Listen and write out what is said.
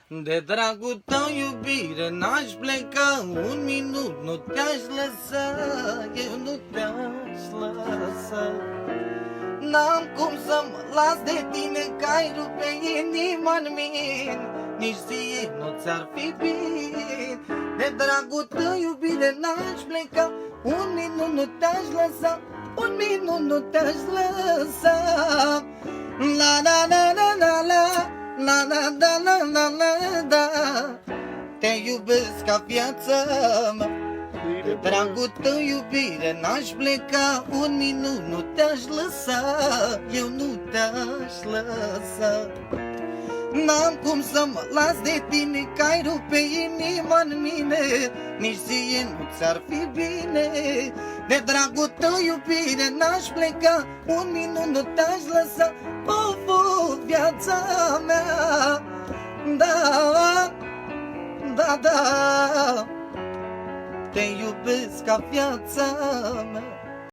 De dragul tău, iubire, n-aș pleca un minut, nu te-aș lăsa, eu nu te-aș lăsa. N-am cum să mă las de tine, că-ai rupe inima-n mine, nici ție nu ți-ar fi bine. De dragul tău, iubire, n-aș pleca un minut, nu te-aș lăsa, un minut nu te-aș lăsa. La la la la la la, la la la la la la da. Te iubesc ca viața mea. De dragul tău, iubire, n-aș pleca un minut, nu te-aș lăsa, eu nu te-aș lăsa. N-am cum să mă las de tine, că-ai rupe inima-n mine, nici ție nu ți-ar fi bine. De dragul tău, iubire, n-aș pleca un minut, nu te-aș lăsa, of, viața mea. Da, da, da, te iubesc ca viața mea.